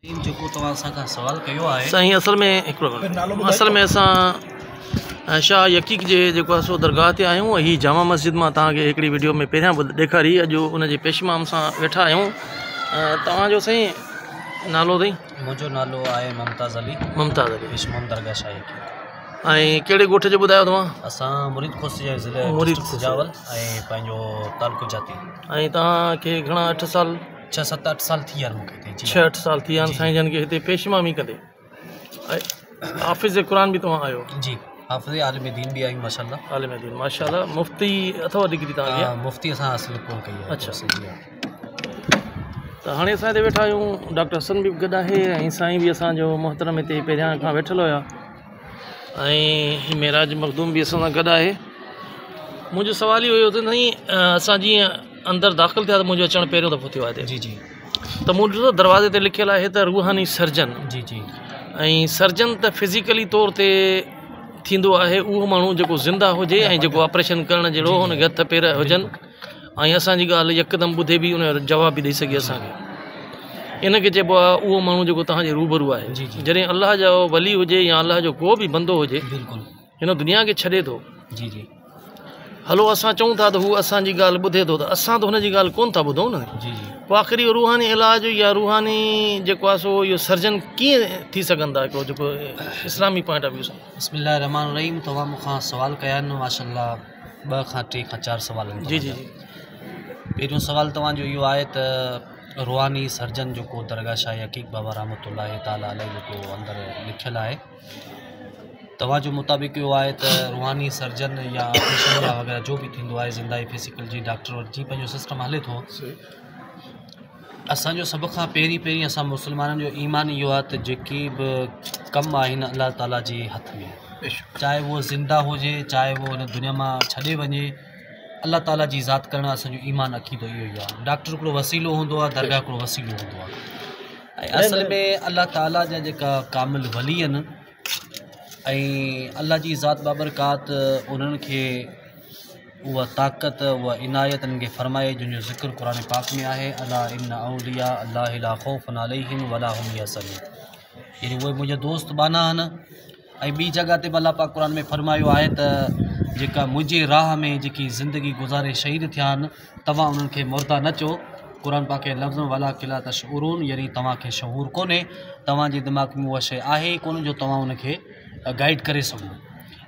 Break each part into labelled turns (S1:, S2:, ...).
S1: जेको तव्हां असांखां सवाल कयो आहे
S2: साईं, असल में असां शाह यकीक जे जेको आहे सो दरगाह ते आहियूं। ही जामा मस्जिद मां तव्हांखे हिकिड़ी वीडियो में पहिरियां ॾेखारी, अॼु उनजे पेशमाम सां वेठा आहियूं। तव्हांजो साईं नालो अथई?
S1: मुंहिंजो नालो आहे मुमताज़ अली पेशमाम दरगाह शाह यकीक।
S2: ऐं कहिड़े ॻोठ जो ॿुधायो तव्हां?
S1: असां मुरीद खोसी जे ज़िले सुजावल ऐं पंहिंजो तालुको जाती।
S2: ऐं तव्हांखे घणा 8 साल
S1: 6-7-8 साल थी विया मूंखे।
S2: 6-8 साल थी विया साईं जन खे हिते पेशमाम ई कंदे। हाफ़िज़ क़ुरान बि तव्हां आहियो?
S1: जी, हाफ़िज़ आलिम दीन बि आहियूं माशाल्लाह।
S2: आलिम दीन माशाल्लाह। मुफ़्ती अथव डिग्री तव्हांखे?
S1: मुफ़्ती असां हासिल कोन कई आहे।
S2: अच्छा, त हाणे असां हिते वेठा आहियूं। डॉक्टर हसन बि गॾु आहे ऐं साईं बि असांजो मोहतरम हिते पहिरियां खां वेठल हुया ऐं मेराज मखदूम बि असां सां गॾु आहे। मुंहिंजो सवाल इहो हुयो त साईं, असां जीअं अंदरि दाख़िल थिया त मुंहिंजो अचणु पहिरियों दफ़ो थियो आहे हिते।
S1: जी जी।
S2: त मूं ॾिठो दरवाज़े ते लिखियलु आहे त रूहानी सर्जन।
S1: जी जी।
S2: ऐं सर्जन त फिज़िकली तौर ते थींदो आहे उहो माण्हू जेको ज़िंदा हुजे ऐं जेको ऑपरेशन करण जहिड़ो हुनखे हथ पेर हुजनि ऐं असांजी ॻाल्हि यकदमि ॿुधे बि उनजो जवाब बि ॾेई सघे असांखे। इनखे चइबो आहे उहो माण्हू जेको तव्हांजे रूबरू आहे। जॾहिं अलाह जो वली हुजे या अलाह जो को बि बंदो हुजे,
S1: बिल्कुलु
S2: हिन दुनिया खे छॾे थो।
S1: जी जी।
S2: हलो, असां चऊं था त हू असांजी ॻाल्हि ॿुधे थो, त असां त हुनजी ॻाल्हि कोन था ॿुधूं न।
S1: जी जी।
S2: पोइ आख़िरी रूहानी इलाज या रूहानी जेको आहे सो इहो सर्जन कीअं थी सघंदा हिकिड़ो जेको इस्लामी पॉइंट ऑफ व्यू सां?
S1: बिस्मिल्लाह रहमान रहीम। तव्हां मूंखां सवाल कया आहिनि माशाल्लाह 2 खां 3 खां 4 सवाल आहिनि।
S2: जी जी जी।
S1: पहिरियों सवाल तव्हांजो इहो आहे त रूहानी सर्जन जेको दरगाह शाह यकीक बाबा रहमतुल्लाह ताला अलैह जेको अंदरि लिखियलु आहे, तव्हांजो मुताबिक़ इहो आहे त रूहानी सर्जन या ऑपरेशन या वग़ैरह जो बि थींदो आहे ज़िंदाई फिज़िकल जी डॉक्टर वटि जी पंहिंजो सिस्टम हले थो। असांजो सभ खां पहिरीं असां मुस्लमाननि जो ईमान इहो आहे त जेकी बि कमु आहिनि अलाह ताला जे हथ में, चाहे उहो ज़िंदा हुजे चाहे उहो हिन दुनिया मां छॾे वञे, अलाह ताला जी ज़ात करणु असांजो ईमान अक़ीदो इहो ई आहे। डॉक्टर हिकिड़ो वसीलो हूंदो आहे, दरगाह हिकिड़ो वसीलो हूंदो आहे। ऐं असल में अलाह ताला जा जेका कामिल वली आहिनि ऐं अलाह जी ज़ात बाबरकात उन्हनि खे उहा ताक़त उहा इनायत उन्हनि खे फरमाए जंहिंजो ज़िक्र क़ुरान पाक में आहे, अला इन्ना औलिया अल्लाह ला ख़ौफ़ुन अलैहिम वला हुम यहज़नून। यानी उहे मुंहिंजा दोस्त बाना आहिनि। ऐं ॿी जॻह ते बि अलाह पाक क़ुरान में फरमायो आहे त जेका मुंहिंजे राह में जेकी ज़िंदगी गुज़ारे शहीद थिया आहिनि, तव्हां उन्हनि खे मुर्दा न चओ। क़ुरान पाक जे लफ़्ज़ वाला किला तशऊरून, यानी तव्हांखे शहूर कोन्हे, तव्हांजे दिमाग़ में उहा शइ आहे ई कोन जो तव्हां उनखे गाइड करे सघो।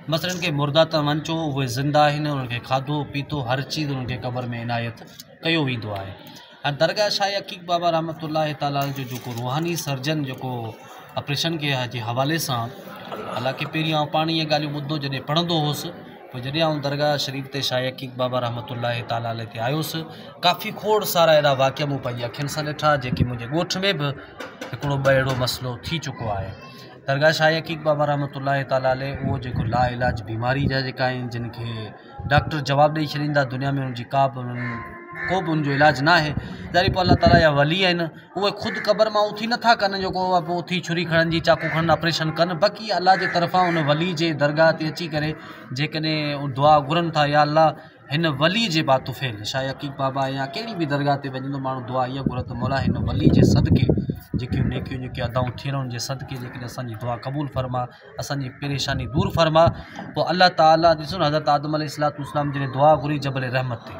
S1: मसइलनि खे मुर्दा त वञो, उहे ज़िंदा आहिनि, उन्हनि खे खाधो पीतो हर चीज़ उन्हनि खे क़बर में इनायत कयो वेंदो आहे। ऐं दरगाह शाह यकीक बाबा रहमतुल्लाह ताला जो जेको रूहानी सर्जन जेको ऑपरेशन के जे हवाले सां, हालांकि पहिरीं आउं पाण इहे ॻाल्हियूं ॿुधो जॾहिं पढ़ंदो हुउसि, पोइ जॾहिं आउं दरगाह शरीफ़ ते शाह यकीक बाबा रहमतुल्लाह ताला ते आयुसि, काफ़ी खोड़ सारा अहिड़ा वाक़िया मूं पंहिंजी अखियुनि सां ॾिठा जेके मुंहिंजे ॻोठ में बि हिकिड़ो ॿ अहिड़ो मसइलो थी चुको आहे। दरगाह शाह यकीक बाबा रहमतुल्लाह ताला उहो जेको लाइलाज बीमारी जा जेका आहिनि, जिन खे डॉक्टर जवाबु ॾेई छॾींदा दुनिया में उनजी को बि उनजो इलाजु न आहे। ज़ाहिर पोइ अलाह ताला जा वली आहिनि, उहे ख़ुदि क़बर मां उथी नथा कनि जेको पोइ उथी छुरी खणनि जी चाकू खणनि ऑपरेशन कनि, बाक़ी अलाह जे तरफ़ां उन वली जे दरगाह ते अची करे जेकॾहिं दुआ घुरनि था, या अलाह हिन वली जे बातुफ़ैल शाह यकीक बाबा या कहिड़ी बि दरगाह ते वञंदो माण्हू दुआ इहा घुरे त मौला हिन वली जे सदके जेकियूं नेकियूं जेके अदाऊं थियण जे सदके जेकॾहिं असांजी दुआ क़बूल फरमा, असांजी परेशानी दूर फरमा। पोइ अलाह ताला ॾिसो न, हज़रत आदम अलैहिस्सलाम जॾहिं दुआ घुरी जबल रहमत ते,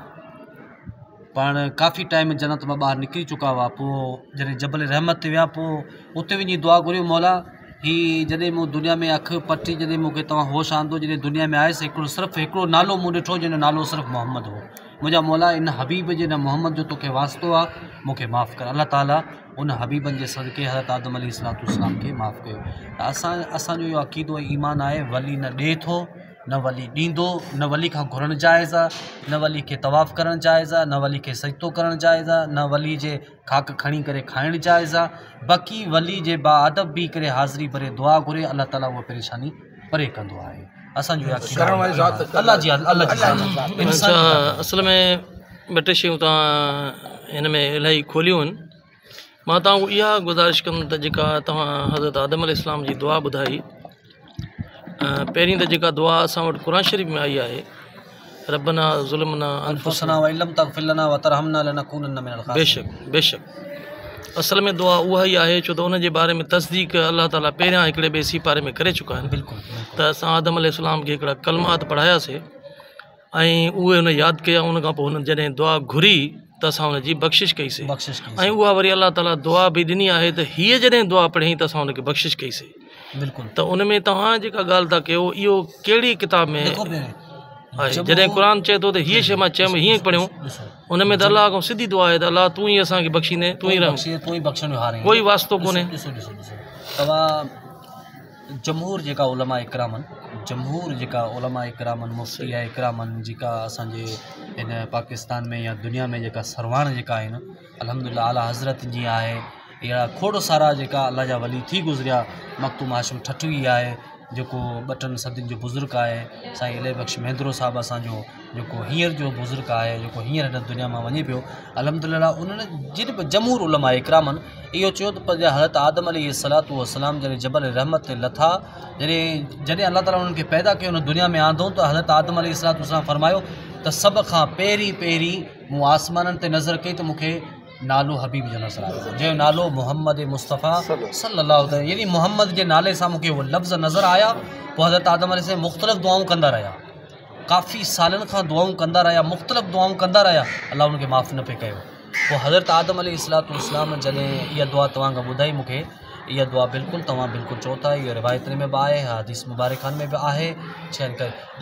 S1: पाण काफ़ी टाइम जन्नत मां ॿाहिरि निकिरी चुका हुआ, पोइ जॾहिं जबल रहमत ते विया, पोइ उते वञी दुआ घुरियो, मौला ही जॾहिं मूं दुनिया में अखि पटी जॾहिं मूंखे तव्हां होश आंदो, जॾहिं दुनिया में आयुसि, सिर्फ़ु हिकिड़ो नालो मूं ॾिठो जंहिंजो नालो सिर्फ़ु मोहम्मद हो। मुंहिंजा मौला इन हबीब जे न मोहम्मद जो तोखे वास्तो आहे, मूंखे माफ़ु कर। अलाह ताला उन हबीबनि जे सदके हज़रत आदम अलैहिस्सलाम खे माफ़ु कयो। त असांजो इहो अक़ीदो ईमान आहे, वली न ॾिए थो, न वली ॾींदो, न वली खां घुरणु जाइज़ आहे, न वली खे तवाफ़ करणु जाइज़ आहे, न वली खे सजदो करणु जाइज़ आहे, न वली जे खाक खणी करे खाइणु जाइज़ आहे। बाक़ी वली जे बाअदब बि करे हाज़िरी भरे दुआ घुरे, अलाह ताला उहा परेशानी परे कंदो आहे। असांजो अलाह जी असल में
S2: 2 टे शयूं तव्हां हिन में इलाही खोलियूं आहिनि। मां तव्हांखे इहा गुज़ारिश कंदुमि त जेका तव्हां हज़रत आदम अलैहिस्सलाम जी दुआ ॿुधाई, पहिरीं त जेका दुआ असां वटि क़ुरान शरीफ़ में आई आहे, रब्बना ज़ुल्मना अनफुसना व इल्लम तग़फिर लना व तरहमना लनकूनन्ना मिनल ख़ासिरीन। बेशक असल में दुआ उहा ई आहे छो त उन जे बारे में तस्दीक अल्लाह ताला पहिरियां हिकिड़े ॿिए सिपारे में करे चुका आहिनि। त असां आदम अलैहिस्सलाम खे हिकिड़ा कलमात पढ़ायासीं ऐं उहे हुन यादि कया। उन खां पोइ हुन जॾहिं दुआ घुरी त असां हुनजी बख़्शिश कईसीं ऐं उहा वरी अल्लाह ताला दुआ बि ॾिनी आहे त हीअ जॾहिं दुआ पढ़ियईं त असां हुनखे बख़्शिश कईसीं। बिल्कुलु। त उन में तव्हां जेका ॻाल्हि था कयो इहो कहिड़ी किताब में आहे? जॾहिं क़ुर चए थो त हीअ शइ मां चयमि हीअं पढ़ियूं, उन में त अलाह खां सिधी दुआ आहे त अलाह तूं ई असांखे बख़्शींदे, तूं ई रह, कोई वास्तो कोन्हे।
S1: तव्हां जमहूर जेका उलमा इकराम आहिनि, जमहूर जेका उलमा इकराम आहिनि, मुफ्ती इकराम आहिनि, जेका असांजे हिन पाकिस्तान में या दुनिया में जेका सरवाण जेका आहिनि, अल्हम्दुलिल्लाह आला हज़रत जीअं आहे, अहिड़ा खोड़ सारा जेका अल्लाह जा वली थी गुज़रिया। मखतूम हाशिम ठठवी आहे जेको 2 सदियुनि जो बुज़ुर्ग आहे, साईं इलाही बख़्श महेंद्रो साहिबु असांजो जेको हींअर जो बुज़ुर्ग आहे, जेको हींअर हिन दुनिया मां वञे पियो, अल्हम्दुलिल्लाह उन्हनि जिन बि जमहूर उलमा इकराम आहिनि इहो चयो त हज़रत आदम अलैहिस्सलातु वस्सलाम जॾहिं जबल रहमत ते लथा, जॾहिं अल्लाह ताला उन्हनि खे पैदा कयो हुन दुनिया में आंदो, त हज़रत आदम अलैहिस्सलातु वस्सलाम फरमायो त सभ खां पहिरीं मूं आसमाननि ते नज़र कई त मूंखे नालो हबीब जो नज़र आयो, जंहिंजो नालो मोहम्मद मुस्तफ़ा सल्लल्लाहु अलैहि, यानी मोहम्मद जे नाले सां मूंखे उहे लफ़्ज़ नज़र आया। पोइ हज़रत आदम अलैहिस्सलाम मुख़्तलिफ़ दुआऊं कंदा रहिया, काफ़ी सालनि खां दुआऊं कंदा रहिया, मुख़्तलिफ़ दुआऊं कंदा रहिया, अल्लाह उनखे माफ़ न पे कयो। पोइ हज़रत आदम अलैहिस्सलातु वस्सलाम जॾहिं इहा दुआ तव्हांखे ॿुधाई मूंखे, इहा दुआ बिल्कुलु तव्हां बिल्कुलु चओ था, इहा रिवायतुनि में बि आहे, हदीस मुबारकान में बि आहे,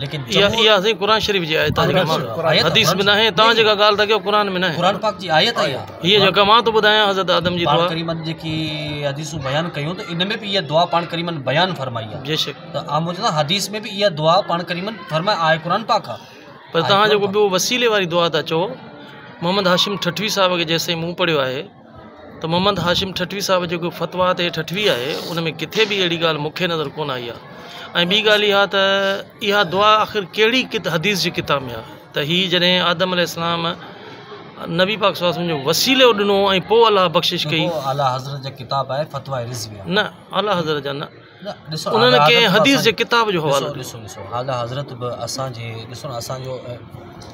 S1: लेकिन
S2: इहा असां क़ुर शरीफ़ जी आयत आहे, हदीस में न आहे। तव्हां जेका ॻाल्हि था कयो क़ुर में न आहे,
S1: क़ुर पाक जी आयत आहे
S2: हीअ जेका मां थो ॿुधायां हज़रत आदम जी दुआ
S1: करीमन जेकी हदीसूं बयानु कयूं, त इन में बि इहा दुआ पाण करीमन बयानु फरमाई आहे।
S2: बेशक,
S1: त आम चवंदा हदीस में बि इहा दुआ पाण करीमन फरमाए आहे, क़ुर पाक आहे।
S2: पर तव्हां जेको ॿियो वसीले वारी दुआ था चओ, मोहम्मद हाशिम ठठवी साहिब खे जेसिताईं मूं पढ़ियो आहे त मोहम्मद हाशिम ठठवी साहिब जेको फ़तवा ते ठठवी आहे उन में किथे बि अहिड़ी ॻाल्हि मूंखे नज़र कोन आई आहे। ऐं ॿी ॻाल्हि इहा त इहा दुआ आख़िर कहिड़ी हदीस जी किताब में आहे त हीअ जॾहिं आदम अलैहिस्सलाम नबी पाक सल्लल्लाहु अलैहि वसल्लम जो वसीलो ॾिनो ऐं पोइ अलाह बख़्शिश कई,
S1: आला हज़रत जी किताब आहे फ़तवा रिज़वी
S2: न आला हज़रत जा न, उन्हनि कंहिं हदीस जे किताब जो हवालो
S1: ॾिसो आला हज़रत बि असांजे ॾिसो न असांजो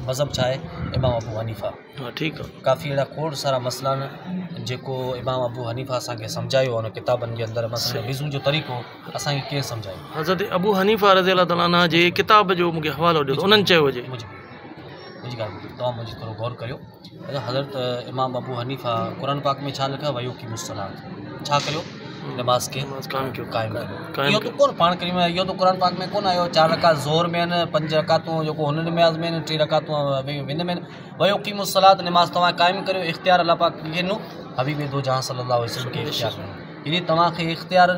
S1: मज़हब छा आहे, इमाम अबू हनीफ़ा।
S2: हाँ ठीकु आहे,
S1: काफ़ी अहिड़ा खोड़ सारा मसइला आहिनि जेको इमाम अबू हनीफ़ा असांखे सम्झायो हुन किताबनि जे अंदरि। मसइले विज़ू जो तरीक़ो असांखे कीअं सम्झायो,
S2: हज़रत अबू हनीफ़ा रज़ी अल्लाह ताला अन्हु जे किताब जो मूंखे हवालो ॾियो, उन्हनि चयो हुजे।
S1: मुंहिंजी ॻाल्हि तव्हां मुंहिंजी थोरो गौर करियो। हज़रत इमाम अबू हनीफ़ा क़ुर पाक में छा लिखियो, वयुक़ीमुस्सलात, छा करियो, नमाज़ खे क़ाइमु कयो। इहो त कोन पाण करी, इहो त क़ुर पाक में कोन आयो। 4 रकात ज़ोर में आहिनि, 5 रकातूं जेको हुन नमाज़ में आहिनि, 3 रकातूं हिन में आहिनि। वयुक़ीमुस्सलात नमाज़ तव्हां क़ाइमु करियो, इख़्तियार अल्लाह पाक खे ॾिनो, हबीब दो जहां सल्लल्लाहु अलैहि वसल्लम खे इख़्तियार ॾिनो। यानी तव्हांखे इख़्तियार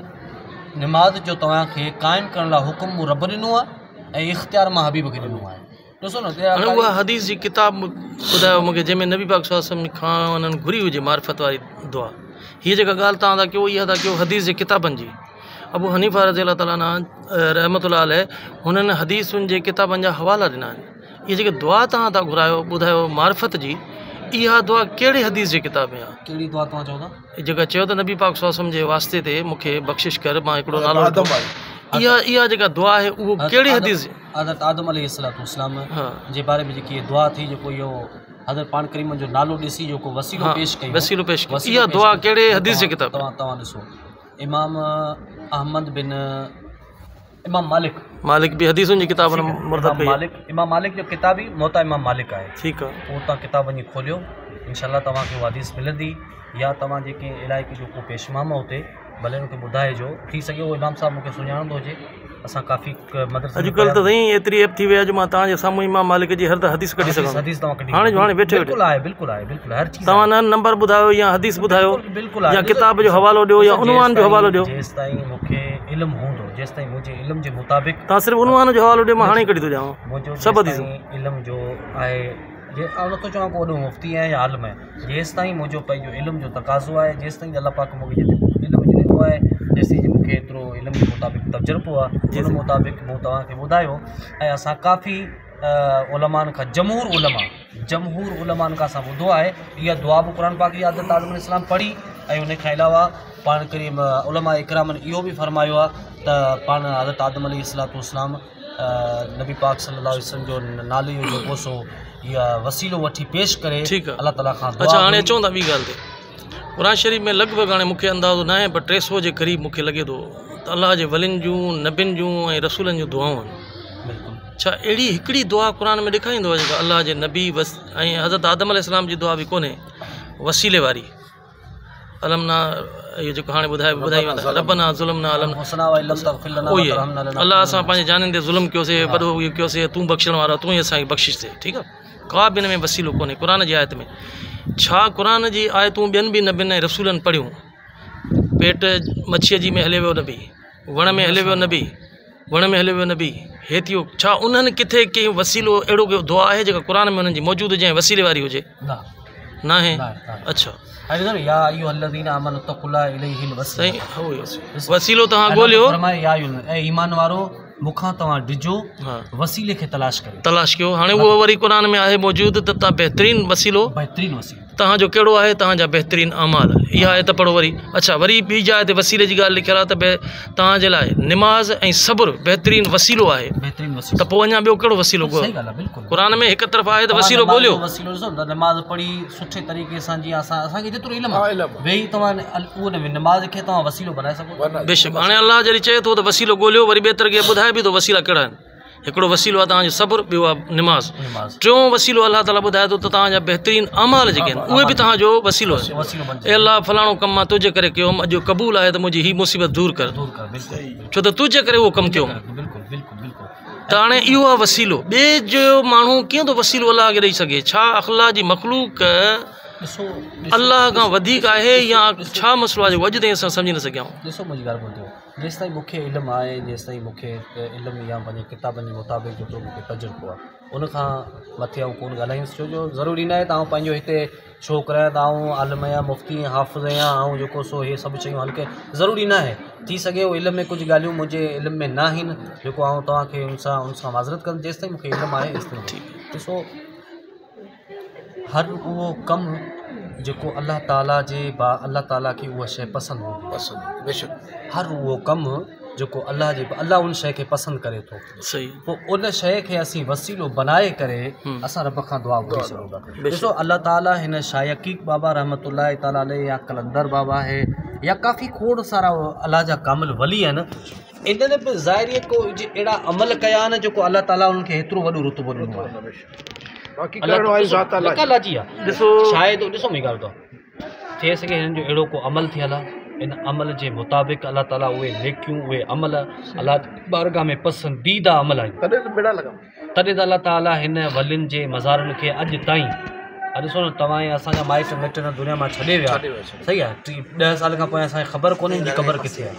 S1: नमाज़ जो तव्हांखे क़ाइमु करण लाइ हुकुम रब ॾिनो आहे ऐं इख़्तियार मां हबीब खे ॾिनो आहे। ॾिसो न
S2: उहा हदीस जी किताब ॿुधायो मूंखे जंहिंमें नबी पाक सल्लल्लाहु अलैहि वसल्लम खां उन्हनि घुरी हुजे मारिफत वारी दुआ। हीअ जेका ॻाल्हि तव्हां था कयो इहा था कयो हदीस जे किताबनि जी। अबू हनीफ़ा रज़ी अल्लाह ताला रहमतुल्लाह अलैह हुननि हदीसुनि जे किताबनि जा हवाला ॾिना आहिनि। इहा जेकी दुआ तव्हां था घुरायो ॿुधायो मारिफत जी, इहा दुआ कहिड़े हदीस जे किताब में आहे?
S1: कहिड़ी दुआ तव्हां चओ था?
S2: जेका चयो त नबी पाक सल्लल्लाहु अलैहि वसल्लम जे वास्ते ते मूंखे बख़्शिश कर, मां हिकिड़ो नालो, इहा जेका दुआ आहे उहो कहिड़ी हदीस?
S1: हज़रत आदम अलैहिस्सलातु वस्सलाम जे बारे में जेकी दुआ थी, जेको इहो हज़रत पाण करीम जो नालो ॾिसी जेको वसीलो पेश कई,
S2: वसीलो पेश कई, इहा दुआ कहिड़े हदीस जे किताब?
S1: तव्हां ॾिसो इमाम अहमद बिन इमाम मालिक
S2: बि हदीसुनि जी किताब
S1: इमाम मालिक जो किताब ई मोता इमाम मालिक आहे।
S2: ठीकु आहे,
S1: पोइ तव्हां किताब वञी खोलियो, इंशाअल्लाह तव्हांखे उहा हदीस मिलंदी। या तव्हां जेके इलाइक़े जो को पेशमामा हुते भले हुनखे ॿुधाइजो, थी सघे उहो इमाम साहिबु मूंखे सुञाणंदो हुजे। असां काफ़ी मदरसे
S2: अॼुकल्ह त साईं एतिरी एप थी वई आहे जो मां तव्हांजे साम्हूं इमाम मालिक जी हर हदीस कढी सघां।
S1: हदीस तव्हां कढी
S2: हाणे वेठे
S1: बिल्कुलु आहे, बिल्कुलु आहे, बिल्कुलु हर चीज़।
S2: तव्हां न नंबर ॿुधायो या हदीस ॿुधायो,
S1: बिल्कुलु आहे,
S2: या किताब जो हवालो ॾियो या उनवान जो हवालो ॾियो।
S1: जेसि ताईं मूंखे इल्मु हूंदो, जेसि ताईं मुंहिंजे इल्म जे मुताबिक़,
S2: तव्हां सिर्फ़ु उनवान जो हवालो ॾियो, मां हाणे कढी थो ॾियांव
S1: मुंहिंजो
S2: सभु हदीस।
S1: इल्म जो आहे नथो चवां को वॾो मुफ़्ती आहे या आलिम आहे, जेसि ताईं मुंहिंजो पंहिंजो इल्म जो तक़ाज़ो आहे, जेसि ताईं अल्लाह पाक मूंखे इल्मु ॾिनो आहे, जेसि ताईं मूंखे एतिरो इल्म जे मुताबिक़ तजुर्बो आहे, उन मुताबिक़ मूं तव्हांखे ॿुधायो। ऐं असां काफ़ी उलमानि खां जमहूर उलमानि खां असां ॿुधो आहे इहा दुआ बि क़ुर पाक जी आदत आदम अलैहिस्सलाम पढ़ी। ऐं उन खां अलावा पाण करीम उलमा इकरामनि इहो बि फरमायो आहे त पाण हज़रत आदम अलैहिस्सलातु वस्सलाम नबी पाक सल्लल्लाहु अलैहि वसल्लम जो नाले जो जेको सो इहा वसीलो वठी पेश करे अल्लाह ताला खां।
S2: अच्छा हाणे अचूं था ॿी ॻाल्हि ते, क़ुरान शरीफ़ में लॻभॻि हाणे मूंखे अंदाज़ो न आहे पर 300 जे क़रीब मूंखे लॻे थो त अलाह जे वलियुनि जूं नबियुनि जूं ऐं रसूलनि जूं दुआऊं आहिनि। छा अहिड़ी हिकिड़ी दुआ क़ुरान में ॾेखारींदो आहे जेका अलाह जे नबी ऐं हज़रत आदम अलैहिस्सलाम जी दुआ बि कोन्हे वसीले वारी? अलमना इहो जेको हाणे ॿुधाई रबना ज़ुल्मना अलाह असां पंहिंजे जाननि ते ज़ुल्म कयोसीं, वॾो इहो कयोसीं, तूं बख़्शण वारो, तूं ई असांखे बख़्शिश थिए। ठीकु आहे, का बि हिन में वसीलो कोन्हे क़ुरान जी आयत में। छा क़ुरान जी आयतूं ॿियनि बि नबियुनि ऐं रसूलनि पढ़ियूं? पेट मच्छीअ जी में हले वियो नबी, वण में हले वियो नबी, वण में हले वियो नबी, हेतियो छा उन्हनि किथे कंहिं वसीलो अहिड़ो को दुआ आहे जेका क़ुरान में उन्हनि जी मौजूदु हुजे ऐं वसीले वारी हुजे? न आहे। अच्छा, वसीलो तव्हां ॻोल्हियो,
S1: ईमान वारो मूंखां तव्हां ॾिजो, वसीले खे तलाश कयो। हाणे
S2: उहो वरी क़ुरान में आहे मौजूदु त तव्हां बहितरीन वसीलो तव्हांजो कहिड़ो आहे? तव्हांजा बहितरीन अमाल। इहा आयत पढ़ो वरी। अच्छा, वरी ॿी जाइ ते वसीले जी ॻाल्हि लिखियलु आहे त तव्हांजे लाइ निमाज़ ऐं सब्र बहितरीन वसीलो आहे। त पोइ अञा ॿियो कहिड़ो वसीलो क़ुरान में? हिकु तरफ़ आहे त वसीलो ॻोल्हियो,
S1: नमाज़ पढ़ी सुठे तरीक़े सां, जीअं असांखे जेतिरो इल्मु आहे वेही तव्हां उहो नमाज़ खे तव्हां वसीलो बनाए सघो।
S2: बेशक हाणे अलाह जॾहिं चए थो त वसीलो ॻोल्हियो, वरी ॿिए तरह ॿुधाए बि थो वसीला कहिड़ा आहिनि। हिकिड़ो वसीलो आहे तव्हांजो सब्र, ॿियो आहे निमाज़। टियों वसीलो अलाह ताला ॿुधाए थो त तव्हांजा बहितरीन अमाल जेके आहिनि उहे बि तव्हांजो वसीलो आहे। ए अलाह फलाणो कमु मां तुंहिंजे करे कयो, अॼु क़बूल आहे त मुंहिंजी हीअ मुसीबत दूर कर, छो त तुंहिंजे करे उहो कमु कयो। त हाणे इहो आहे वसीलो। ॿिए जो माण्हू कीअं थो वसीलो अलाह खे ॾेई सघे? छा अख़ला जी मख़लूक अलाह खां वधीक आहे या छा मसइलो आहे जेको अॼु ताईं असां सम्झी न सघिया आहियूं?
S1: ॾिसो मुंहिंजी ॻाल्हि ॿुधो, जेसिताईं मूंखे इल्मु आहे, जेसिताईं मूंखे इल्मु या पंहिंजे किताबनि जे मुताबिक़ जेतिरो मूंखे तजुर्बो आहे उनखां मथे आऊं कोन ॻाल्हाईंदुसि, छो जो ज़रूरी न आहे त आऊं पंहिंजो हिते छोकिरा त आऊं आलिम या मुफ़्ती हाफ़िज़ या आऊं जेको सो इहे सभु शयूं हल्के ज़रूरी न आहे। थी सघे उहो इल्म में कुझु ॻाल्हियूं मुंहिंजे इल्म में न आहिनि जेको आऊं तव्हांखे उन सां माज़रत कंदुमि। जेसिताईं मूंखे इल्मु आहे ॾिसो, हर उहो कमु जेको अल्लाह ताला खे उहा शइ पसंदि हूंदी, बेशक हर उहो कमु जेको अल्लाह उन शइ खे पसंदि करे थो,
S2: सही,
S1: पोइ उन शइ खे असीं वसीलो बनाए करे असां रब खां दुआ घुरी सघूं था। ॾिसो अल्लाह ताला हिन शायकीक बाबा रहमतुल्लाह ताला अलैहि या कलंदर बाबा आहे या काफ़ी खोड़ सारा अल्लाह जा कामिल वली आहिनि, इन्हनि बि ज़ाहिरी को अहिड़ा अमल कया आहिनि जेको अल्लाह ताला उन्हनि खे हेतिरो वॾो रुतबो ॾिनो आहे। ॾिसो शायदि ॾिसो मुंहिंजी ॻाल्हि अथव, थी सघे हिननि जो अहिड़ो को अमल थियल आहे, इन अमल जे मुताबिक़ अल्लाह ताला उहे नेकियूं उहे अमल अल्लाह बारगाह में पसंदीदा अमल आहिनि, तॾहिं त अल्लाह ताला हिन वलियुनि जे मज़ारनि खे अॼु ताईं ॾिसो न, तव्हां असांजा माइट मिट न दुनिया मां छॾे विया, सही आहे, 10 साल खां पोइ असांखे ख़बर कोन्हे हिन जी क़बर किथे आहे।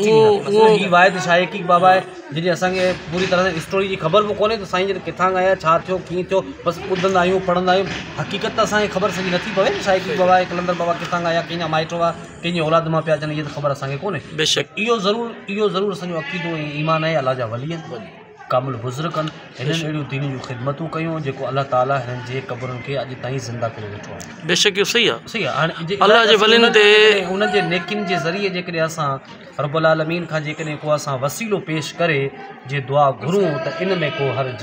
S1: हीअ वाहिद शायकीक बाबा आहे जॾहिं असांखे पूरी तरह सां स्टोरी जी ख़बर बि कोन्हे त साईं जॾहिं किथां आया, छा थियो, कीअं थियो, बसि ॿुधंदा आहियूं, पढ़ंदा आहियूं, हक़ीक़त त असांखे ख़बर सॼी नथी पवे न शायकीक बाबा आहे, कलंदर बाबा किथां आया, कंहिंजा माइट हुआ, कंहिंजी औलाद मां पिया अचनि, इहा त ख़बर असांखे कोन्हे।
S2: बेशक
S1: इहो ज़रूरु असांजो अक़ीदो ऐं ईमान आहे अल्लाह जा वली आहिनि, कामिल बुज़ुर्गनि हिननि अहिड़ियूं दीनी जूं ख़िदमतूं कयूं जेको अल्लाह ताला हिननि जे क़बरुनि खे अॼु ताईं ज़िंदा करे वेठो आहे।
S2: बेशक इहो सही आहे,
S1: सही आहे। हाणे
S2: अल्लाह जे वलियुनि ते
S1: उन्हनि जे नेकियुनि जे ज़रिए जेकॾहिं असां रब्बुल आलमीन खां जेकॾहिं को असां वसीलो पेश करे जे दुआ घुरूं त इन में को हर्ज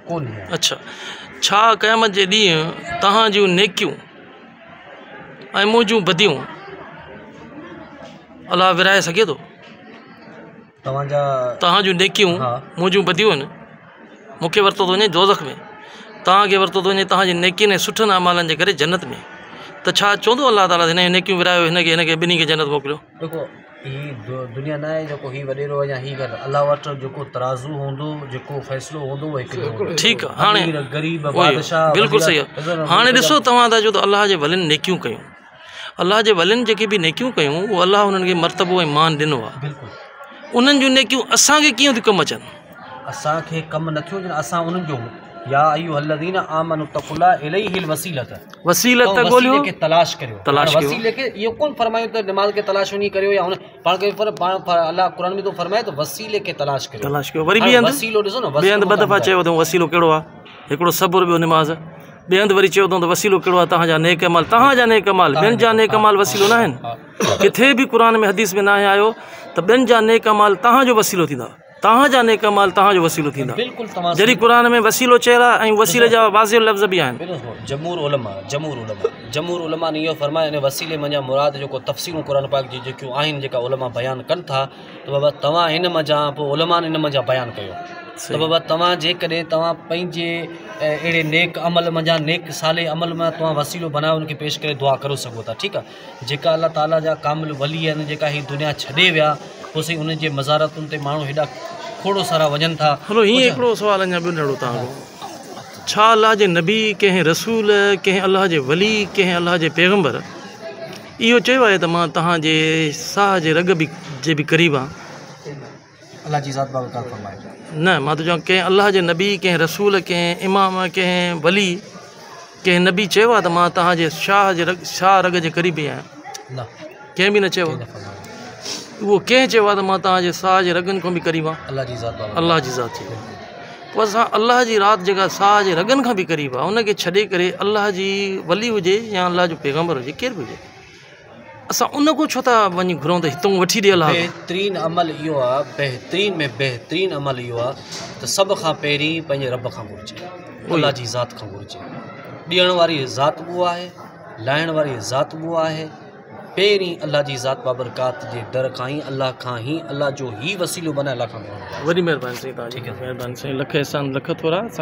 S1: कोन्हे।
S2: अच्छा, छा क़यामत जे ॾींहुं तव्हां जूं नेकियूं ऐं मुंहिंजूं बदियूं अलाह विराए सघे थो? तव्हां जूं नेकियूं मुंहिंजूं बदियूं आहिनि, मूंखे वरितो थो वञे दोज़ख में, तव्हांखे वरितो थो वञे तव्हांजी नेकियुनि ऐं सुठनि अमालनि जे करे जन्नत में, त छा चवंदो अल्लाह ताला हिन नेकियूं विरायो, हिनखे ॿिन्ही खे जन्नत मोकिलियो? देखो हीअ दुनिया न आहे जेको हीअ वॾेरो या हीअ ॻाल्हि, अल्लाह वटि जेको तराज़ू हूंदो, जेको फ़ैसिलो हूंदो उहो हिकु ठीकु आहे। हाणे
S1: ग़रीब बादशाह
S2: बिल्कुलु सही आहे। हाणे ॾिसो तव्हां था चओ त अल्लाह जे वलियुनि नेकियूं कयूं, अल्लाह जे वलियुनि जेके बि नेकियूं कयूं उहो अल्लाह हुननि खे मर्तबो ऐं मान ॾिनो आहे, बिल्कुलु उन्हनि जूं नेकियूं असांखे कीअं थियूं कमु अचनि? असांखे कमु नथियूं अचनि, असां उन्हनि जो या अय्युहल्लज़ीना आमनु तक़ुल्लाह इलैहिल वसीलत ॻोल्हियो खे तलाश करियो। वसीले खे इहो कोन फरमायो त निमाज़ खे तलाश वञी करियो या हुन पाण खे अल्लाह क़ुरान में तो फरमाए त वसीले खे तलाश करियो। वरी वसीलो ॾिसो न, ॿिए हंधि ॿ दफ़ा चयो अथऊं वसीलो कहिड़ो आहे, हिकिड़ो सब्र, ॿियो निमाज़, ॿिए हंधि वरी चयो अथऊं त वसीलो कहिड़ो आहे, तव्हांजा नेक अमाल, तव्हांजा नेक अमाल, ॿियनि जा नेक अमाल वसीलो न आहिनि। किथे बि क़ुरान में हदीस में न आयो त ॿियनि जा नेक अमाल तव्हांजो वसीलो थींदा, तव्हांजा नेक अमाल तव्हांजो वसीलो थींदा।
S1: बिल्कुलु तव्हां
S2: जॾहिं क़ुर में वसीलो चयल आहे ऐं वसीले जा वाज़िह लफ़्ज़ बि आहिनि।
S1: जमूर उलमा ने इहो फरमायो इन वसीले मंझां मुराद जेको तफ़सीरूं क़ुर पाक जी जेकियूं आहिनि जेका उलमा बयानु कनि था त बाबा तव्हां हिन मंझां पोइ उलमा इन मंझां बयानु कयो त बाबा तव्हां जेकॾहिं तव्हां पंहिंजे अहिड़े नेक अमल मंझां नेक साले अमल में तव्हां वसीलो बनायो उनखे पेश करे दुआ करो सघो था। ठीकु आहे। जेका अल्लाह ताला जा कामिल वली आहिनि जेका हीअ दुनिया छॾे विया पोइ साईं उन्हनि जे मज़ारतुनि ते माण्हू हेॾा खोड़ सारा वञनि था।
S2: हलो हीअं हिकिड़ो सुवाल अञा ॿियो नड़ो तव्हांखो, छा अलाह जे नबी कंहिं रसूल कंहिं अलाह जे वली कंहिं अलाह जे पैगम्बर इहो चयो आहे त मां तव्हांजे साह जे रग जे बि क़रीब आहे?
S1: अल्लाह जी ज़ात बाबरकात फरमाए।
S2: न मां त चवां कंहिं अलाह जे नबी कंहिं रसूल कंहिं इमाम कंहिं वली कंहिं नबी चयो आहे त मां तव्हांजे शाह रग जे क़रीबी आहियां?
S1: न,
S2: कंहिं बि न चयो। उहो कंहिं चयो आहे त मां तव्हांजे साह जे रगनि खां बि क़रीब आहे?
S1: अल्लाह जी ज़ात
S2: अल्लाह जी ज़ात चई। पोइ असां अल्लाह जी राति जेका साह जे रगनि खां बि क़रीब आहे उनखे छॾे करे अल्लाह जी वली हुजे या अल्लाह जो पैगम्बर हुजे केरु बि हुजे असां उन को छो था वञी घुरूं त हितां वठी ॾे अलाह?
S1: बहितरीन अमल इहो आहे, बहितरीन में बहितरीन अमल इहो आहे त सभ खां पहिरीं पंहिंजे रब खां घुरिजे, अल्लाह जी ज़ात खां घुरिजे। ॾियण वारी ज़ात उहो आहे, लाइण वारी ज़ात उहो आहे। पहिरीं अल्लाह जी ज़ात बाबरकात जे दर खां ई अल्लाह जो ई वसीलो बनाए अल्लाह खां घुरिजे।
S2: वॾी महिरबानी साईं, तव्हांजी महिरबानी साईं, लख एहसान लख थोरा साईं।